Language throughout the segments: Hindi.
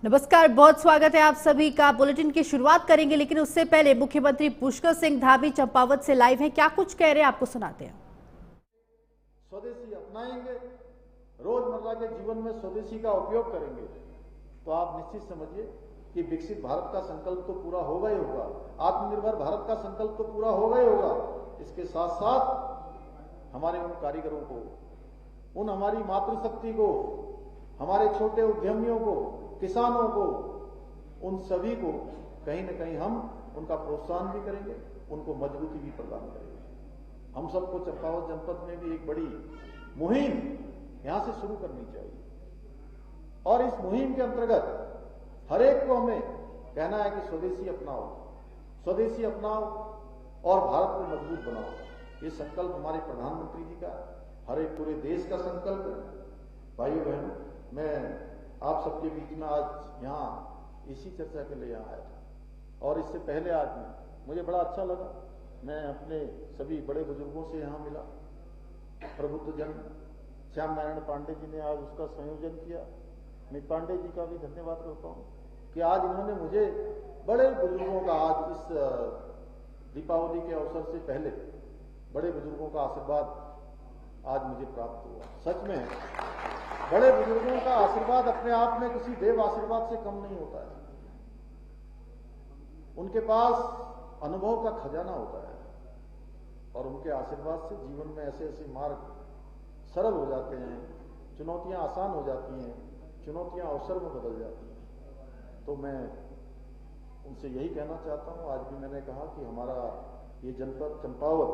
नमस्कार, बहुत स्वागत है आप सभी का। बुलेटिन की शुरुआत करेंगे, लेकिन उससे पहले मुख्यमंत्री पुष्कर सिंह धामी चंपावत से लाइव हैं। क्या कुछ कह रहे हैं आपको सुनाते हैं। स्वदेशी अपनाएंगे, रोजमर्रा के जीवन में स्वदेशी का उपयोग करेंगे तो आप निश्चित समझिए कि विकसित भारत का संकल्प तो पूरा होगा ही होगा, आत्मनिर्भर भारत का संकल्प तो पूरा होगा ही होगा। इसके साथ साथ हमारे उन कारीगरों को, उन हमारी मातृशक्ति को, हमारे छोटे उद्यमियों को, किसानों को, उन सभी को कहीं न कहीं हम उनका प्रोत्साहन भी करेंगे, उनको मजबूती भी प्रदान करेंगे। हम सबको चंपावत जनपद में भी एक बड़ी मुहिम यहां से शुरू करनी चाहिए और इस मुहिम के अंतर्गत हर एक को हमें कहना है कि स्वदेशी अपनाओ, स्वदेशी अपनाओ और भारत को मजबूत बनाओ। ये संकल्प हमारे प्रधानमंत्री जी का, हर एक पूरे देश का संकल्प है। भाइयों बहनों, मैं आप सबके बीच में आज यहाँ इसी चर्चा के लिए यहाँ आया था और इससे पहले आज मुझे बड़ा अच्छा लगा। मैं अपने सभी बड़े बुजुर्गों से यहाँ मिला। प्रबुद्ध जन श्याम नारायण पांडे जी ने आज उसका संयोजन किया। मैं पांडे जी का भी धन्यवाद करता हूँ कि आज इन्होंने मुझे बड़े बुजुर्गों का, आज इस दीपावली के अवसर से पहले बड़े बुजुर्गों का आशीर्वाद आज मुझे प्राप्त हुआ। सच में बड़े बुजुर्गों का आशीर्वाद अपने आप में किसी देव आशीर्वाद से कम नहीं होता है। उनके पास अनुभव का खजाना होता है और उनके आशीर्वाद से जीवन में ऐसे ऐसे मार्ग सरल हो जाते हैं, चुनौतियां आसान हो जाती हैं, चुनौतियां अवसर में बदल जाती हैं। तो मैं उनसे यही कहना चाहता हूं। आज भी मैंने कहा कि हमारा ये जनपद चंपावत,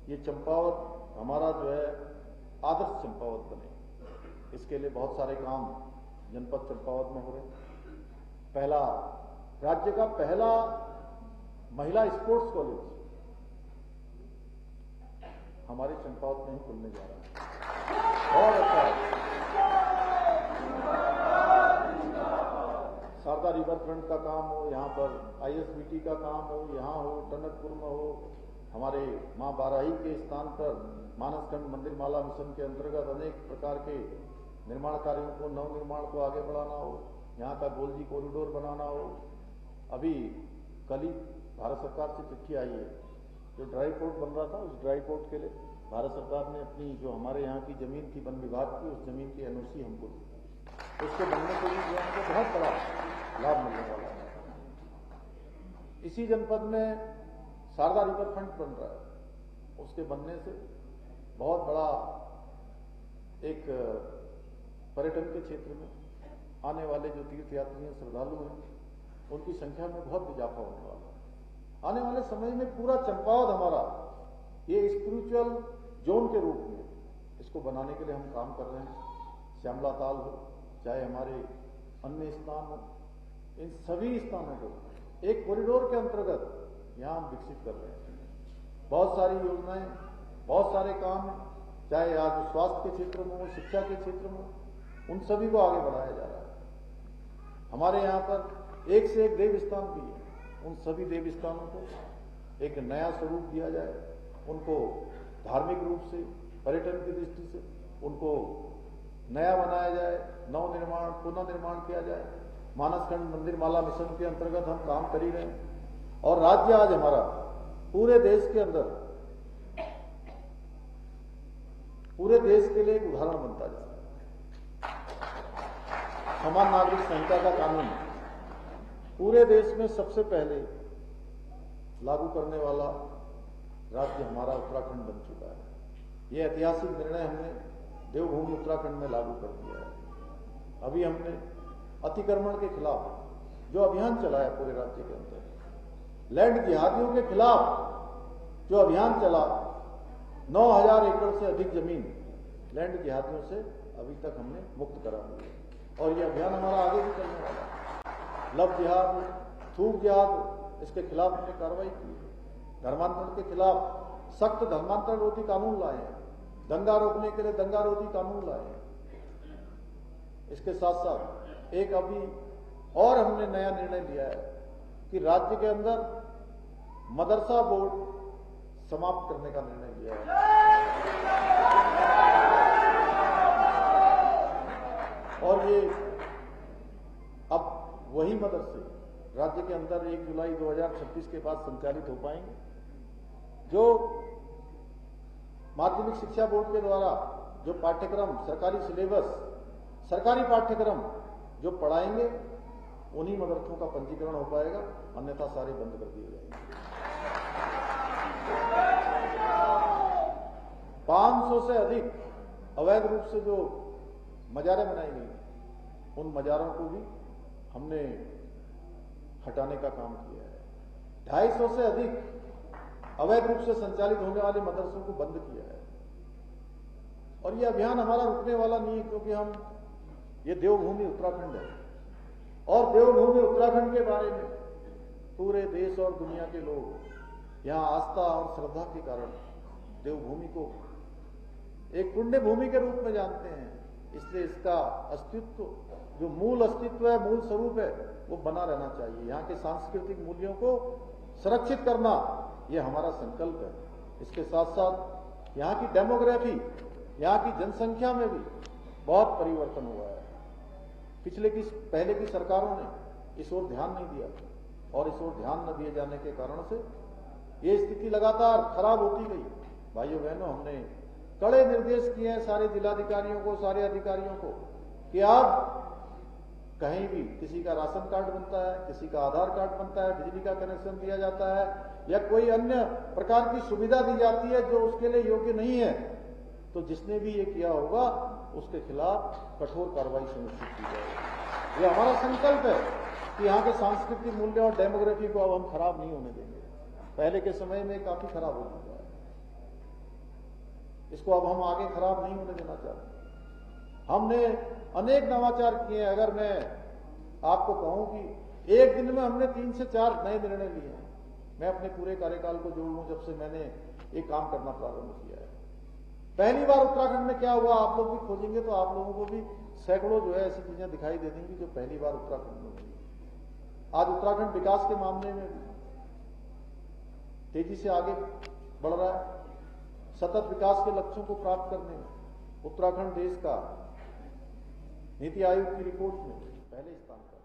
ये चंपावत हमारा जो है आदर्श चंपावत बने, इसके लिए बहुत सारे काम जनपद चंपावत में हो रहे हैं। पहला, राज्य का पहला महिला स्पोर्ट्स कॉलेज हमारे चंपावत में ही खुलने जा रहा है। बहुत अच्छा है। शारदा रिवर फ्रंट का काम हो, यहाँ पर ISBT का काम हो, यहाँ हो, टनकपुर में हो, हमारे मां बाराही के स्थान पर मानसखंड मंदिर माला मिशन के अंतर्गत अनेक प्रकार के निर्माण कार्यों को, नव निर्माण को आगे बढ़ाना हो, यहाँ का गोलजी कॉरिडोर बनाना हो। अभी कल ही भारत सरकार से चिट्ठी आई है, जो ड्राई पोर्ट बन रहा था, उस ड्राई पोर्ट के लिए भारत सरकार ने अपनी जो हमारे यहाँ की जमीन थी वन विभाग की, उस जमीन की NOC हमको दी। उसके बनने के लिए जो हमको बहुत बड़ा लाभ मिलने वाला है। इसी जनपद में शारदा रिवर फ्रंट बन रहा है, उसके बनने से बहुत बड़ा एक पर्यटन के क्षेत्र में आने वाले जो तीर्थ यात्री हैं, श्रद्धालु हैं, उनकी संख्या में बहुत इजाफा होने वाला है। आने वाले समय में पूरा चंपावत हमारा ये स्पिरिचुअल जोन के रूप में इसको बनाने के लिए हम काम कर रहे हैं। श्यामला ताल हो, चाहे हमारे अन्य स्थान हो, इन सभी स्थानों को एक कॉरिडोर के अंतर्गत यहाँ हम विकसित कर रहे हैं। बहुत सारी योजनाएं, बहुत सारे काम, चाहे आज स्वास्थ्य के क्षेत्र में हो, शिक्षा के क्षेत्र में हो, उन सभी को आगे बढ़ाया जा रहा है। हमारे यहाँ पर एक से एक देव स्थान भी है। उन सभी देव स्थानों को एक नया स्वरूप दिया जाए, उनको धार्मिक रूप से, पर्यटन की दृष्टि से उनको नया बनाया जाए, नव निर्माण, पुनः निर्माण किया जाए। मानसखंड मंदिर माला मिशन के अंतर्गत हम काम कर ही रहे हैं और राज्य आज हमारा पूरे देश के अंदर, पूरे देश के लिए एक उदाहरण बनता जा रहा है। समान नागरिक संहिता का कानून पूरे देश में सबसे पहले लागू करने वाला राज्य हमारा उत्तराखंड बन चुका है। यह ऐतिहासिक निर्णय हमने देवभूमि उत्तराखंड में लागू कर दिया है। अभी हमने अतिक्रमण के खिलाफ जो अभियान चलाया पूरे राज्य के अंदर, लैंड जिहादियों के खिलाफ जो अभियान चला, 9000 एकड़ से अधिक जमीन लैंड जिहादियों से अभी तक हमने मुक्त करा दी है और ये अभियान हमारा आगे भी चलने वाला है। लव जिहाद, थूक जिहाद, इसके खिलाफ हमने कार्रवाई की है। धर्मांतरण के खिलाफ सख्त धर्मांतरण रोधी कानून लाए हैं, दंगा रोकने के लिए दंगा रोधी कानून लाए हैं। इसके साथ साथ एक अभी और हमने नया निर्णय लिया है कि राज्य के अंदर मदरसा बोर्ड समाप्त करने का निर्णय लिया है और ये अब वही मदरसे राज्य के अंदर 1 जुलाई 2026 के बाद संचालित हो पाएंगे। जो माध्यमिक शिक्षा बोर्ड के द्वारा जो पाठ्यक्रम, सरकारी सिलेबस, सरकारी पाठ्यक्रम जो पढ़ाएंगे, उन्हीं मदरसों का पंजीकरण हो पाएगा, अन्यथा सारे बंद कर दिए जाएंगे। 500 से अधिक अवैध रूप से जो मजारें बनाई गई, उन मजारों को भी हमने हटाने का काम किया है। 250 से अधिक अवैध रूप से संचालित होने वाले मदरसों को बंद किया है। और ये अभियान हमारा रुकने वाला नहीं है, क्योंकि ये देवभूमि उत्तराखंड है और देवभूमि उत्तराखंड के बारे में पूरे देश और दुनिया के लोग यहाँ आस्था और श्रद्धा के कारण देवभूमि को एक पुण्य भूमि के रूप में जानते हैं। इसलिए इसका अस्तित्व, जो मूल अस्तित्व है, मूल स्वरूप है, वो बना रहना चाहिए। यहाँ के सांस्कृतिक मूल्यों को सुरक्षित करना, ये हमारा संकल्प है। इसके साथ साथ यहाँ की डेमोग्राफी, यहाँ की जनसंख्या में भी बहुत परिवर्तन हुआ है। पहले की सरकारों ने इस ओर ध्यान नहीं दिया और इस ओर ध्यान न दिए जाने के कारण से ये स्थिति लगातार खराब होती गई। भाइयों बहनों, हमने कड़े निर्देश किए हैं सारे जिलाधिकारियों को, सारे अधिकारियों को, कि आप कहीं भी किसी का राशन कार्ड बनता है, किसी का आधार कार्ड बनता है, बिजली का कनेक्शन दिया जाता है या कोई अन्य प्रकार की सुविधा दी जाती है जो उसके लिए योग्य नहीं है, तो जिसने भी ये किया होगा उसके खिलाफ कठोर कार्रवाई सुनिश्चित की जाएगी। ये हमारा संकल्प है कि यहाँ के सांस्कृतिक मूल्य और डेमोग्राफी को अब हम खराब नहीं होने देंगे। पहले के समय में काफी खराब हो चुका है, इसको अब हम आगे खराब नहीं होने देना चाहते। हमने अनेक नवाचार किए हैं। अगर मैं आपको कहूं कि एक दिन में हमने 3 से 4 नए निर्णय लिए हैं। मैं अपने पूरे कार्यकाल को जोड़ लूं, जब से मैंने एक काम करना प्रारंभ किया है। पहली बार उत्तराखंड में क्या हुआ, आप लोग भी खोजेंगे तो आप लोगों को भी सैकड़ों जो है ऐसी चीजें दिखाई दे देंगी जो पहली बार उत्तराखंड में हुई। आज उत्तराखंड विकास के मामले में तेजी से आगे बढ़ रहा है। सतत विकास के लक्ष्यों को प्राप्त करने में उत्तराखंड देश का नीति आयोग की रिपोर्ट में पहले स्थान पर